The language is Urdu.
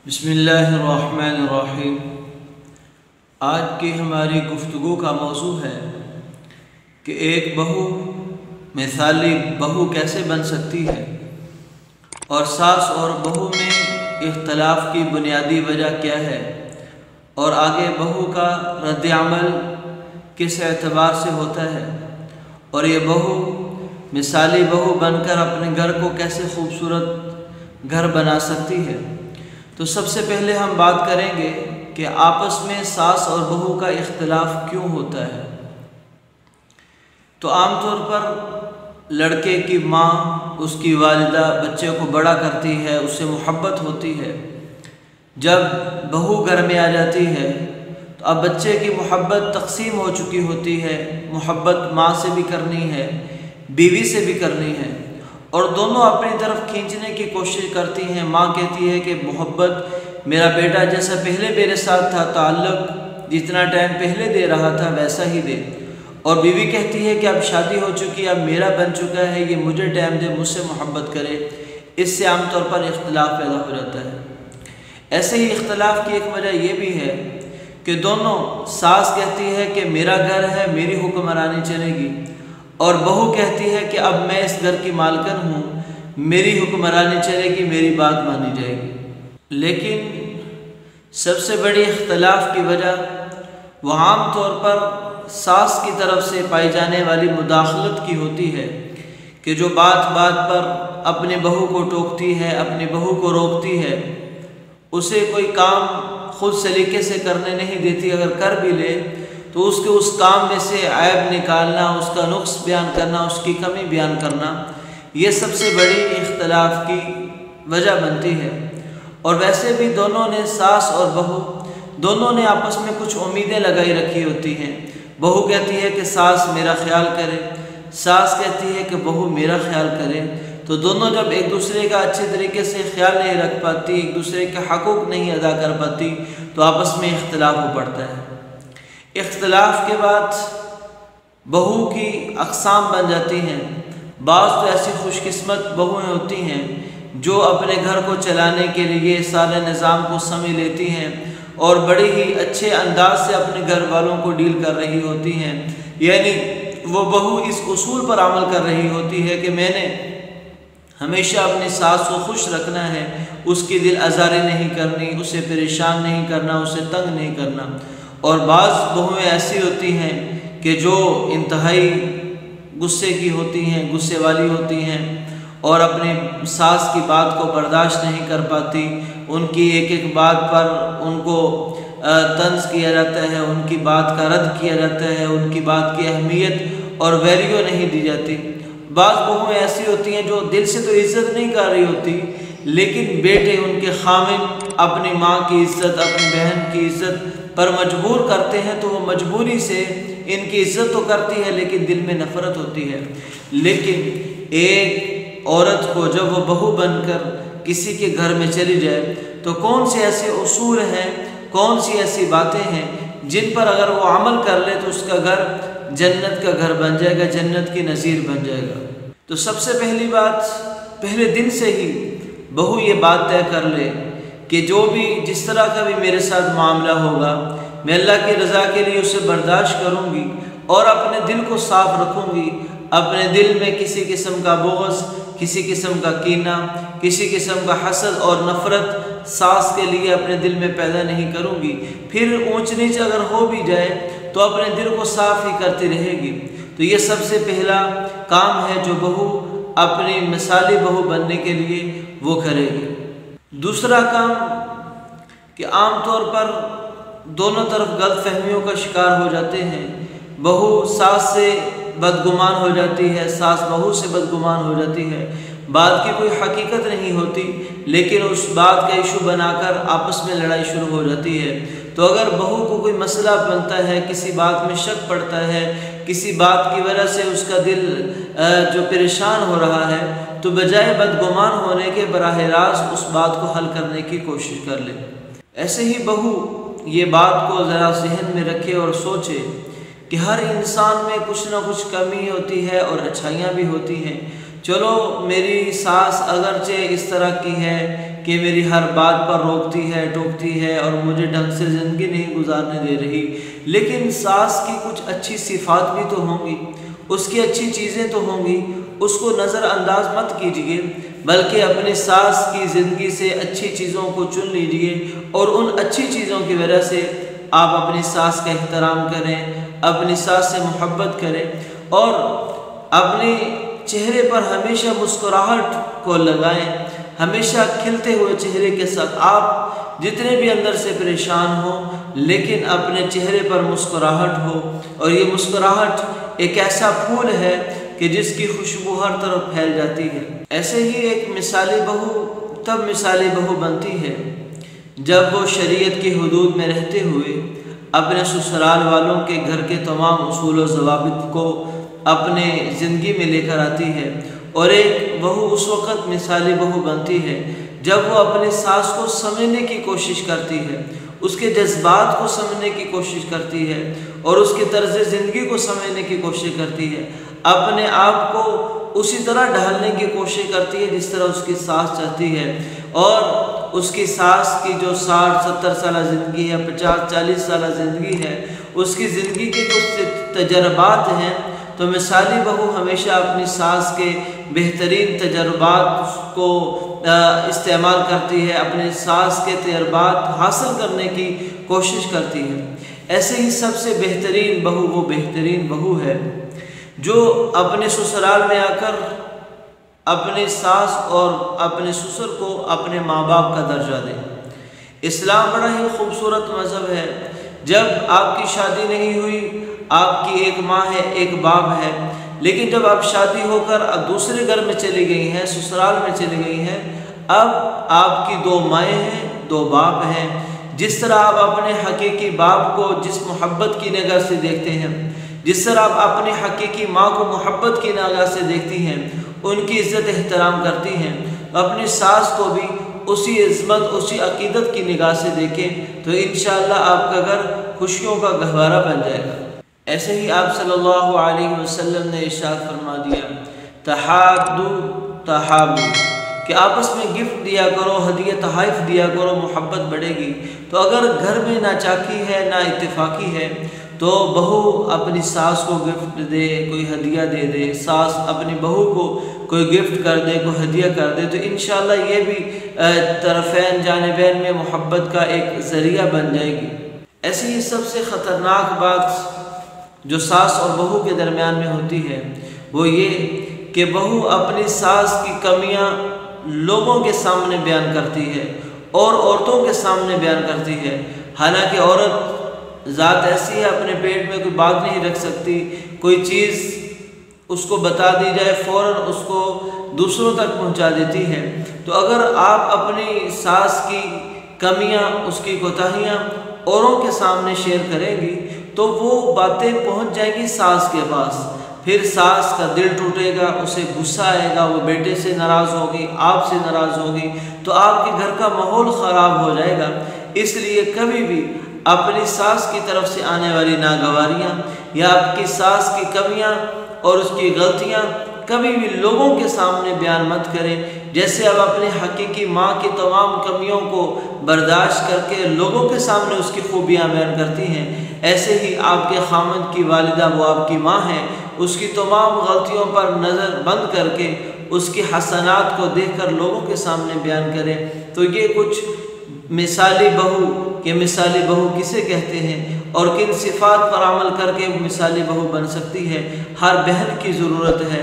بسم اللہ الرحمن الرحیم۔ آج کی ہماری گفتگو کا موضوع ہے کہ ایک بہو مثالی بہو کیسے بن سکتی ہے اور ساس اور بہو میں اختلاف کی بنیادی وجہ کیا ہے، اور آگے بہو کا رد عمل کس اعتبار سے ہوتا ہے، اور یہ بہو مثالی بہو بن کر اپنے گھر کو کیسے خوبصورت گھر بنا سکتی ہے۔ تو سب سے پہلے ہم بات کریں گے کہ آپس میں ساس اور بہو کا اختلاف کیوں ہوتا ہے۔ تو عام طور پر لڑکے کی ماں، اس کی والدہ بچے کو بڑا کرتی ہے، اس سے محبت ہوتی ہے۔ جب بہو گھر میں آ جاتی ہے تو اب بچے کی محبت تقسیم ہو چکی ہوتی ہے، محبت ماں سے بھی کرنی ہے، بیوی سے بھی کرنی ہے، اور دونوں اپنی طرف کھینچنے کی کوشش کرتی ہیں۔ ماں کہتی ہے کہ محبت میرا بیٹا جیسا پہلے میرے ساتھ تھا، تعلق جتنا ٹائم پہلے دے رہا تھا ویسا ہی دے، اور بیوی کہتی ہے کہ اب شادی ہو چکی، اب میرا بن چکا ہے، یہ مجھے ٹائم دے، مجھ سے محبت کرے۔ اس سے عام طور پر اختلاف پیدا ہو جاتا ہے۔ ایسے ہی اختلاف کی ایک وجہ یہ بھی ہے کہ دونوں، ساس کہتی ہے کہ میرا گھر ہے، میری حکمرانی چلے گی، اور بہو کہتی ہے کہ اب میں اس گھر کی مالکن ہوں، میری حکمرانی چلے گی، میری بات مانی جائے گی۔ لیکن سب سے بڑی اختلاف کی وجہ وہ عام طور پر ساس کی طرف سے پائی جانے والی مداخلت کی ہوتی ہے، کہ جو بات بات پر اپنی بہو کو ٹوکتی ہے، اپنی بہو کو روکتی ہے، اسے کوئی کام خود سلیقے سے کرنے نہیں دیتی، اگر کر بھی لے تو اس کے اس کام میں سے عیب نکالنا، اس کا نقص بیان کرنا، اس کی کمی بیان کرنا، یہ سب سے بڑی اختلاف کی وجہ بنتی ہے۔ اور ویسے بھی دونوں نے، ساس اور بہو دونوں نے آپس میں کچھ امیدیں لگائی رکھی ہوتی ہیں۔ بہو کہتی ہے کہ ساس میرا خیال کرے، ساس کہتی ہے کہ بہو میرا خیال کرے، تو دونوں جب ایک دوسرے کا اچھے طریقے سے خیال نہیں رکھ پاتی، ایک دوسرے کے حقوق نہیں ادا کر پاتی، تو آپس میں اختلاف ہو پڑتا ہے۔ اختلاف کے بعد بہو کی اقسام بن جاتی ہیں۔ بعض تو ایسی خوش قسمت بہویں ہوتی ہیں جو اپنے گھر کو چلانے کے لیے سارے نظام کو سمجھ لیتی ہیں اور بڑے ہی اچھے انداز سے اپنے گھر والوں کو ڈیل کر رہی ہوتی ہیں، یعنی وہ بہو اس اصول پر عمل کر رہی ہوتی ہے کہ میں نے ہمیشہ اپنی ساس کو خوش رکھنا ہے، اس کی دل آزاری نہیں کرنی، اسے پریشان نہیں کرنا، اسے تنگ نہیں کرنا۔ اور بعض بہویں ایسی ہوتی ہیں کہ جو انتہائی غصے کی ہوتی ہیں، غصے والی ہوتی ہیں، اور اپنی ساس کی بات کو برداشت نہیں کر پاتی، ان کی ایک ایک بات پر ان کو طنز کیا جاتا ہے، ان کی بات کا رد کیا جاتا ہے، ان کی بات کی اہمیت اور ویلیو نہیں دی جاتی۔ بعض بہویں ایسی ہوتی ہیں جو دل سے تو عزت نہیں کر رہی ہوتی، لیکن بیٹے ان کے خامن اپنی ماں کی عزت، اپنی بہن کی عزت پر مجبور کرتے ہیں، تو وہ مجبوری سے ان کی عزت تو کرتی ہے لیکن دل میں نفرت ہوتی ہے۔ لیکن ایک عورت کو جب وہ بہو بن کر کسی کے گھر میں چلی جائے تو کون سے ایسے اصول ہیں، کون سی ایسی باتیں ہیں جن پر اگر وہ عمل کر لے تو اس کا گھر جنت کا گھر بن جائے گا، جنت کی نظیر بن جائے گا۔ تو سب سے پہلی بات، پہلے دن سے ہی بہو یہ بات طے کر لے کہ جو بھی جس طرح کا بھی میرے ساتھ معاملہ ہوگا، میں اللہ کی رضا کے لیے اسے برداشت کروں گی اور اپنے دل کو صاف رکھوں گی، اپنے دل میں کسی قسم کا بغض، کسی قسم کا کینہ، کسی قسم کا حسد اور نفرت ساس کے لیے اپنے دل میں پیدا نہیں کروں گی۔ پھر اونچ نیچ اگر ہو بھی جائے تو اپنے دل کو صاف ہی کرتی رہے گی۔ تو یہ سب سے پہلا کام ہے جو بہو اپنی مثالی بہو بننے کے لیے وہ کرے گی۔ دوسرا کام کہ عام طور پر دونوں طرف غلط فہمیوں کا شکار ہو جاتے ہیں۔ بہو ساس سے بدگمان ہو جاتی ہے، ساس بہو سے بدگمان ہو جاتی ہے، بات کی کوئی حقیقت نہیں ہوتی، لیکن اس بات کا ایشو بنا کر آپس میں لڑائی شروع ہو جاتی ہے۔ تو اگر بہو کو کوئی مسئلہ بنتا ہے، کسی بات میں شک پڑتا ہے، کسی بات کی وجہ سے اس کا دل جو پریشان ہو رہا ہے، تو بجائے بدگمان ہونے کے براہ راست اس بات کو حل کرنے کی کوشش کر لے۔ ایسے ہی بہو یہ بات کو ذرا ذہن میں رکھے اور سوچے کہ ہر انسان میں کچھ نہ کچھ کمی ہوتی ہے اور اچھائیاں بھی ہوتی ہیں۔ چلو میری ساس اگرچہ اس طرح کی ہے کہ میری ہر بات پر روکتی ہے ٹوکتی ہے اور مجھے ڈھنگ سے زندگی نہیں گزارنے دے رہی۔ لیکن ساس کی کچھ اچھی صفات بھی تو ہوں گی، اس کی اچھی چیزیں تو ہوں گی، اس کو نظر انداز مت کیجیے، بلکہ اپنی ساس کی زندگی سے اچھی چیزوں کو چن لیجیے اور ان اچھی چیزوں کی وجہ سے آپ اپنی ساس کا احترام کریں، اپنی ساس سے محبت کریں اور اپنے چہرے پر ہمیشہ مسکراہٹ کو لگائیں، ہمیشہ کھلتے ہوئے چہرے کے ساتھ۔ آپ جتنے بھی اندر سے پریشان ہوں لیکن اپنے چہرے پر مسکراہٹ ہو، اور یہ مسکراہٹ ایک ایسا پھول ہے کہ جس کی خوشبو ہر طرف پھیل جاتی ہے۔ ایسے ہی ایک مثالی بہو تب مثالی بہو بنتی ہے جب وہ شریعت کی حدود میں رہتے ہوئے اپنے سسرال والوں کے گھر کے تمام اصول و ضوابط کو اپنے زندگی میں لے کر آتی ہے، اور ایک بہو اس وقت مثالی بہو بنتی ہے جب وہ اپنی ساس کو سمجھنے کی کوشش کرتی ہے، اس کے جذبات کو سمجھنے کی کوشش کرتی ہے اور اس کے طرز زندگی کو سمجھنے کی کوشش کرتی ہے، اپنے آپ کو اسی طرح ڈھالنے کی کوشش کرتی ہے جس طرح اس کی ساس چاہتی ہے، اور اس کی ساس کی جو 60-70 سالہ زندگی ہے، 50-40 سالہ زندگی ہے، اس کی زندگی کے کچھ تجربات ہیں، تو مثالی بہو ہمیشہ اپنی ساس کے بہترین تجربات کو استعمال کرتی ہے، اپنی ساس کے تجربات حاصل کرنے کی کوشش کرتی ہے۔ ایسے ہی سب سے بہترین بہو وہ بہترین بہو ہے جو اپنے سسرال میں آ کر اپنی ساس اور اپنے سسر کو اپنے ماں باپ کا درجہ دے۔ اسلام بڑا ہی خوبصورت مذہب ہے۔ جب آپ کی شادی نہیں ہوئی، آپ کی ایک ماں ہے ایک باپ ہے، لیکن جب آپ شادی ہو کر اب دوسرے گھر میں چلی گئی ہیں، سسرال میں چلی گئی ہیں، اب آپ کی 2 مائیں ہیں 2 باپ ہیں۔ جس طرح آپ اپنے حقیقی باپ کو جس محبت کی نگاہ سے دیکھتے ہیں، جس طرح آپ اپنی حقیقی ماں کو محبت کی نگاہ سے دیکھتی ہیں، ان کی عزت احترام کرتی ہیں، اپنی ساس کو بھی اسی عظمت اسی عقیدت کی نگاہ سے دیکھیں تو انشاءاللہ آپ کا گھر خوشیوں کا گہوارہ بن جائے گا۔ ایسے ہی آپ صلی اللہ علیہ وسلم نے ارشاد فرما دیا، تحادو تحابو، کہ آپس میں گفٹ دیا کرو، ہدیہ تحائف دیا کرو، محبت بڑھے گی۔ تو اگر گھر میں نہ چاکی ہے نہ اتفاقی ہے تو بہو اپنی ساس کو گفٹ دے، کوئی ہدیہ دے دے، ساس اپنی بہو کو کوئی گفٹ کر دے، کوئی ہدیہ کر دے، تو انشاءاللہ یہ بھی طرفین جانبین میں محبت کا ایک ذریعہ بن جائے گی۔ ایسی ہی سب سے خطرناک بات جو ساس اور بہو کے درمیان میں ہوتی ہے وہ یہ کہ بہو اپنی ساس کی کمیاں لوگوں کے سامنے بیان کرتی ہے اور عورتوں کے سامنے بیان کرتی ہے، حالانکہ عورت ذات ایسی ہے اپنے پیٹ میں کوئی بات نہیں رکھ سکتی، کوئی چیز اس کو بتا دی جائے فوراً اس کو دوسروں تک پہنچا دیتی ہے۔ تو اگر آپ اپنی ساس کی کمیاں، اس کی کوتاہیاں اوروں کے سامنے شیئر کریں گی تو وہ باتیں پہنچ جائیں گی ساس کے پاس، پھر ساس کا دل ٹوٹے گا، اسے غصہ آئے گا، وہ بیٹے سے ناراض ہوگی، آپ سے ناراض ہوگی، تو آپ کے گھر کا ماحول خراب ہو جائے گا۔ اس لیے کبھی بھی اپنی ساس کی طرف سے آنے والی ناگواریاں یا آپ کی ساس کی کمیاں اور اس کی غلطیاں کبھی بھی لوگوں کے سامنے بیان مت کریں۔ جیسے آپ اپنے حقیقی ماں کی تمام کمیوں کو برداشت کر کے لوگوں کے سامنے اس کی خوبیاں بیان کرتی ہیں، ایسے ہی آپ کے خامند کی والدہ وہ آپ کی ماں ہے، اس کی تمام غلطیوں پر نظر بند کر کے اس کی حسنات کو دیکھ کر لوگوں کے سامنے بیان کریں۔ تو یہ کچھ مثالی بہو کہ مثالی بہو کسے کہتے ہیں اور کن صفات پر عمل کر کے مثالی بہو بن سکتی ہے، ہر بہن کی ضرورت ہے۔